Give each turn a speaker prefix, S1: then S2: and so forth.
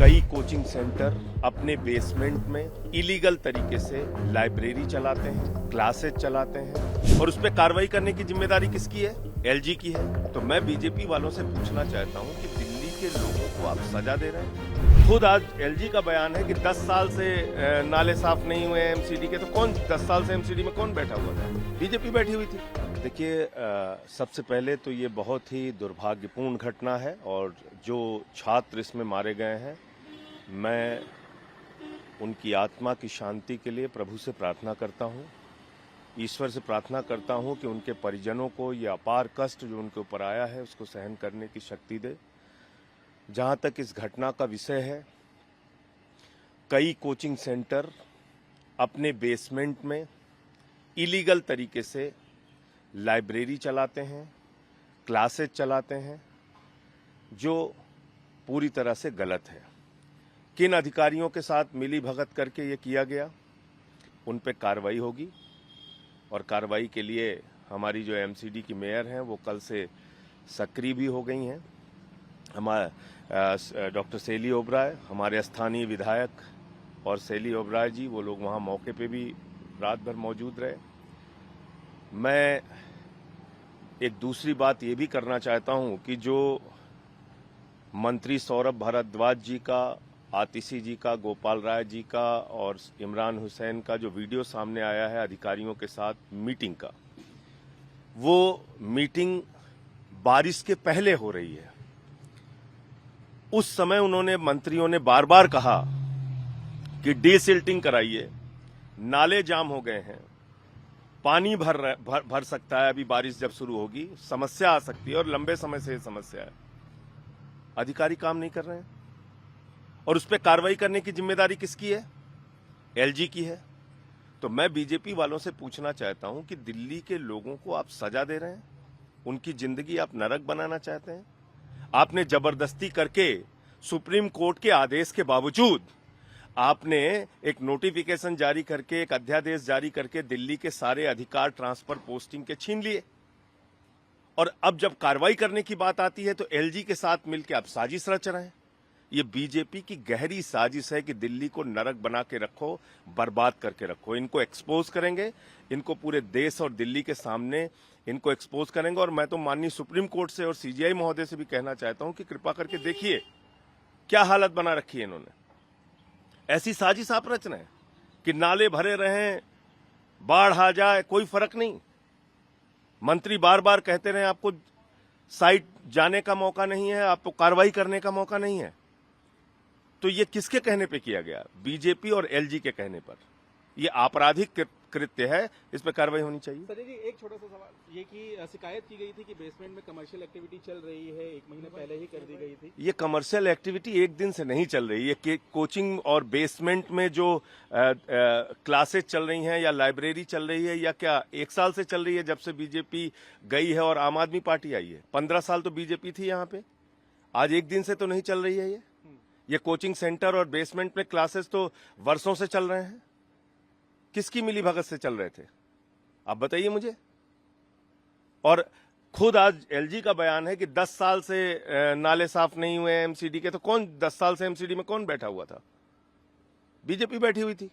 S1: कई coaching centre अपने basement में इलीगल तरीके से लाइब्रेरी चलाते हैं, क्लासेस चलाते हैं और उस पर कार्रवाई करने की जिम्मेदारी किसकी है? एलजी की है। तो मैं बीजेपी वालों से पूछना चाहता हूं कि दिल्ली के लोगों को आप सजा दे रहे हैं। खुद आज एलजी का बयान है कि 10 साल से नाले साफ नहीं हुए एमसीडी के। तो कौन 10 साल से एमसीडी में कौन बैठा हुआ था? बीजेपी बैठी हुई थी। देखिए, सबसे पहले तो ये बहुत ही दुर्भाग्यपूर्ण घटना है और जो छात्र इसमें मारे गए हैं, मैं उनकी आत्मा की शांति के लिए प्रभु से प्रार्थना करता हूं, ईश्वर से प्रार्थना करता हूं कि उनके परिजनों को ये अपार कष्ट जो उनके ऊपर आया है उसको सहन करने की शक्ति दे। जहां तक इस घटना का विषय है, कई कोचिंग सेंटर अपने बेसमेंट में इलीगल तरीके से लाइब्रेरी चलाते हैं, क्लासेस चलाते हैं, जो पूरी तरह से गलत है। किन अधिकारियों के साथ मिली भगत करके ये किया गया, उन पे कार्रवाई होगी और कार्रवाई के लिए हमारी जो एमसीडी की मेयर हैं वो कल से सक्रिय भी हो गई हैं। हमारे डॉक्टर शैली ओबराय, हमारे स्थानीय विधायक और शैली ओबराय जी, वो लोग वहाँ मौके पे भी रात भर मौजूद रहे। मैं एक दूसरी बात ये भी करना चाहता हूँ कि जो मंत्री सौरभ भारद्वाज जी का, आतिशी जी का, गोपाल राय जी का और इमरान हुसैन का जो वीडियो सामने आया है अधिकारियों के साथ मीटिंग का, वो मीटिंग बारिश के पहले हो रही है। उस समय उन्होंने, मंत्रियों ने बार बार कहा कि डीसिल्टिंग कराइए, नाले जाम हो गए हैं, पानी भर सकता है, अभी बारिश जब शुरू होगी समस्या आ सकती है और लंबे समय से समस्या है। अधिकारी काम नहीं कर रहे हैं और उस पर कार्रवाई करने की जिम्मेदारी किसकी है? एलजी की है। तो मैं बीजेपी वालों से पूछना चाहता हूं कि दिल्ली के लोगों को आप सजा दे रहे हैं, उनकी जिंदगी आप नरक बनाना चाहते हैं। आपने जबरदस्ती करके सुप्रीम कोर्ट के आदेश के बावजूद आपने एक नोटिफिकेशन जारी करके, एक अध्यादेश जारी करके दिल्ली के सारे अधिकार ट्रांसफर पोस्टिंग के छीन लिए और अब जब कार्रवाई करने की बात आती है तो एलजी के साथ मिलकर आप साजिश रच रहे हैं। ये बीजेपी की गहरी साजिश है कि दिल्ली को नरक बना के रखो, बर्बाद करके रखो। इनको एक्सपोज करेंगे, इनको पूरे देश और दिल्ली के सामने इनको एक्सपोज करेंगे। और मैं तो माननीय सुप्रीम कोर्ट से और सीजीआई महोदय से भी कहना चाहता हूं कि कृपा करके देखिए क्या हालत बना रखी है इन्होंने। ऐसी साजिश आप रच रहे हैं कि नाले भरे रहें, बाढ़ आ जाए, कोई फर्क नहीं। मंत्री बार बार कहते रहे आपको साइट जाने का मौका नहीं है, आपको कार्रवाई करने का मौका नहीं है। तो ये किसके कहने पे किया गया? बीजेपी और एलजी के कहने पर। ये आपराधिक कृत्य है, इस पर कार्रवाई होनी चाहिए।
S2: सर जी, एक छोटा सा सवाल ये कि शिकायत की गई थी कि बेसमेंट में कमर्शियल एक्टिविटी चल रही है, 1 महीने पहले ही कर दी गई थी।
S1: ये कमर्शियल एक्टिविटी एक दिन से नहीं चल रही है। कोचिंग और बेसमेंट में जो क्लासेस चल रही हैं या लाइब्रेरी चल रही है, या क्या 1 साल से चल रही है जब से बीजेपी गई है और आम आदमी पार्टी आई है? 15 साल तो बीजेपी थी यहाँ पे। आज एक दिन से तो नहीं चल रही है ये कोचिंग सेंटर और बेसमेंट में क्लासेस तो वर्षों से चल रहे हैं। किसकी मिली भगत से चल रहे थे, आप बताइए मुझे। और खुद आज एलजी का बयान है कि 10 साल से नाले साफ नहीं हुए एमसीडी के। तो कौन 10 साल से एमसीडी में कौन बैठा हुआ था? बीजेपी बैठी हुई थी।